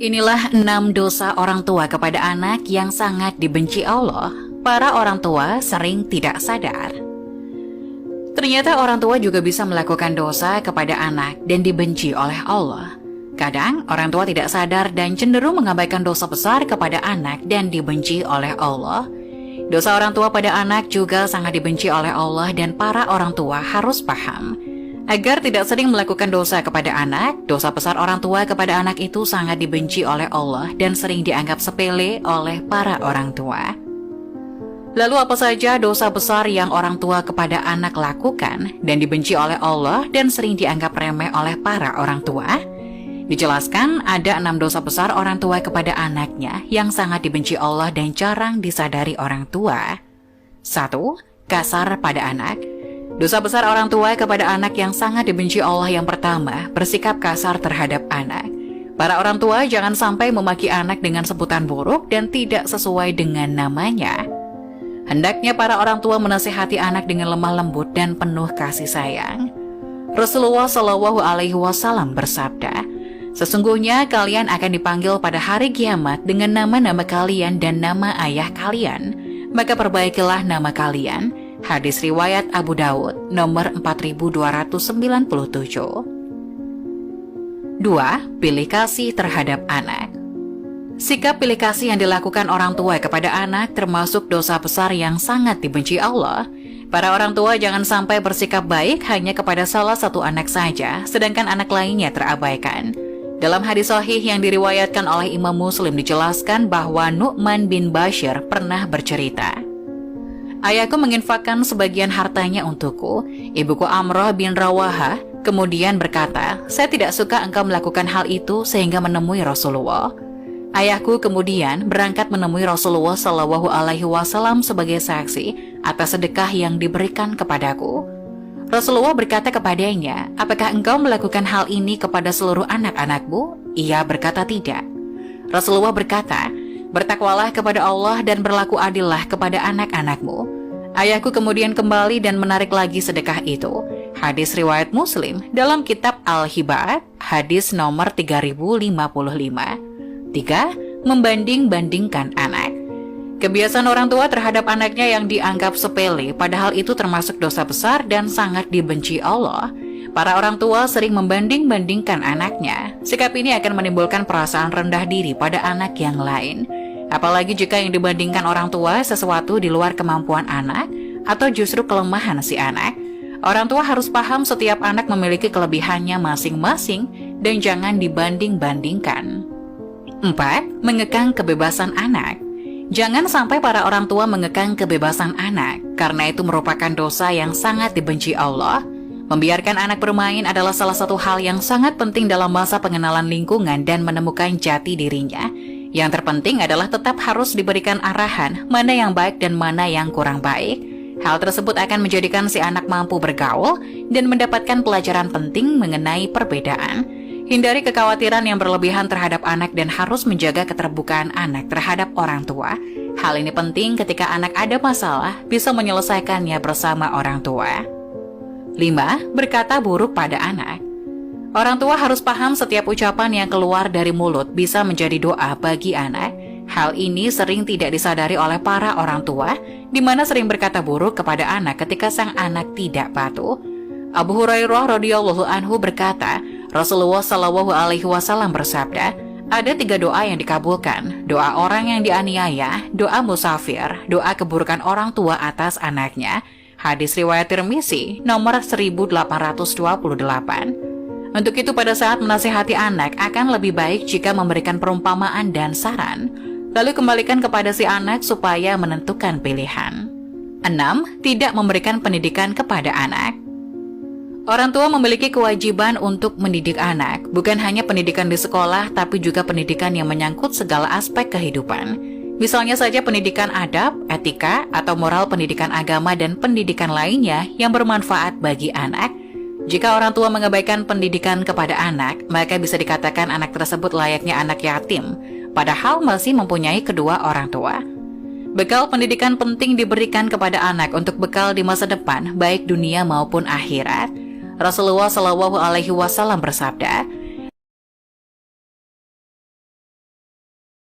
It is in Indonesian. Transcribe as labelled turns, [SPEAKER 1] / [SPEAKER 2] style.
[SPEAKER 1] Inilah 6 dosa orang tua kepada anak yang sangat dibenci Allah. Para orang tua sering tidak sadar. Ternyata orang tua juga bisa melakukan dosa kepada anak dan dibenci oleh Allah. Kadang orang tua tidak sadar dan cenderung mengabaikan dosa besar kepada anak dan dibenci oleh Allah. Dosa orang tua pada anak juga sangat dibenci oleh Allah dan para orang tua harus paham. Agar tidak sering melakukan dosa kepada anak, dosa besar orang tua kepada anak itu sangat dibenci oleh Allah dan sering dianggap sepele oleh para orang tua. Lalu apa saja dosa besar yang orang tua kepada anak lakukan dan dibenci oleh Allah dan sering dianggap remeh oleh para orang tua? Dijelaskan ada 6 dosa besar orang tua kepada anaknya yang sangat dibenci Allah dan jarang disadari orang tua. 1. Kasar pada anak. Dosa besar orang tua kepada anak yang sangat dibenci Allah yang pertama, bersikap kasar terhadap anak. Para orang tua jangan sampai memaki anak dengan sebutan buruk dan tidak sesuai dengan namanya. Hendaknya para orang tua menasihati anak dengan lemah lembut dan penuh kasih sayang. Rasulullah Shallallahu Alaihi Wasallam bersabda, "Sesungguhnya kalian akan dipanggil pada hari kiamat dengan nama-nama kalian dan nama ayah kalian. Maka perbaikilah nama kalian." Hadis riwayat Abu Daud nomor 4297. 2. Pilih kasih terhadap anak. Sikap pilih kasih yang dilakukan orang tua kepada anak termasuk dosa besar yang sangat dibenci Allah. Para orang tua jangan sampai bersikap baik hanya kepada salah satu anak saja, sedangkan anak lainnya terabaikan. Dalam hadis sahih yang diriwayatkan oleh Imam Muslim dijelaskan bahwa Nu'man bin Bashir pernah bercerita, "Ayahku menginfakkan sebagian hartanya untukku, ibuku Amrah bin Rawaha, kemudian berkata, saya tidak suka engkau melakukan hal itu sehingga menemui Rasulullah. Ayahku kemudian berangkat menemui Rasulullah Shallallahu Alaihi Wasallam sebagai saksi atas sedekah yang diberikan kepadaku. Rasulullah berkata kepadanya, apakah engkau melakukan hal ini kepada seluruh anak-anakmu? Ia berkata tidak. Rasulullah berkata, bertakwalah kepada Allah dan berlaku adillah kepada anak-anakmu. Ayahku kemudian kembali dan menarik lagi sedekah itu. Hadis riwayat Muslim dalam kitab Al-Hibat, hadis nomor 3055. 3. Membanding-bandingkan anak. Kebiasaan orang tua terhadap anaknya yang dianggap sepele, padahal itu termasuk dosa besar dan sangat dibenci Allah. Para orang tua sering membanding-bandingkan anaknya. Sikap ini akan menimbulkan perasaan rendah diri pada anak yang lain. Apalagi jika yang dibandingkan orang tua sesuatu di luar kemampuan anak atau justru kelemahan si anak. Orang tua harus paham setiap anak memiliki kelebihannya masing-masing dan jangan dibanding-bandingkan. 4. Mengekang kebebasan anak. Jangan sampai para orang tua mengekang kebebasan anak, karena itu merupakan dosa yang sangat dibenci Allah. Membiarkan anak bermain adalah salah satu hal yang sangat penting dalam masa pengenalan lingkungan dan menemukan jati dirinya. Yang terpenting adalah tetap harus diberikan arahan mana yang baik dan mana yang kurang baik. Hal tersebut akan menjadikan si anak mampu bergaul dan mendapatkan pelajaran penting mengenai perbedaan. Hindari kekhawatiran yang berlebihan terhadap anak dan harus menjaga keterbukaan anak terhadap orang tua. Hal ini penting ketika anak ada masalah, bisa menyelesaikannya bersama orang tua. 5. Berkata buruk pada anak. Orang tua harus paham setiap ucapan yang keluar dari mulut bisa menjadi doa bagi anak. Hal ini sering tidak disadari oleh para orang tua, di mana sering berkata buruk kepada anak ketika sang anak tidak patuh. Abu Hurairah radhiyallahu anhu berkata, Rasulullah Shallallahu Alaihi Wasallam bersabda, ada 3 doa yang dikabulkan: doa orang yang dianiaya, doa musafir, doa keburukan orang tua atas anaknya. Hadis riwayat Tirmizi nomor 1828. Untuk itu pada saat menasihati anak akan lebih baik jika memberikan perumpamaan dan saran, lalu kembalikan kepada si anak supaya menentukan pilihan. 6. Tidak memberikan pendidikan kepada anak. Orang tua memiliki kewajiban untuk mendidik anak, bukan hanya pendidikan di sekolah, tapi juga pendidikan yang menyangkut segala aspek kehidupan. Misalnya saja pendidikan adab, etika, atau moral pendidikan agama dan pendidikan lainnya yang bermanfaat bagi anak. Jika orang tua mengabaikan pendidikan kepada anak, maka bisa dikatakan anak tersebut layaknya anak yatim, padahal masih mempunyai kedua orang tua. Bekal pendidikan penting diberikan kepada anak untuk bekal di masa depan, baik dunia maupun akhirat. Rasulullah Shallallahu Alaihi Wasallam bersabda,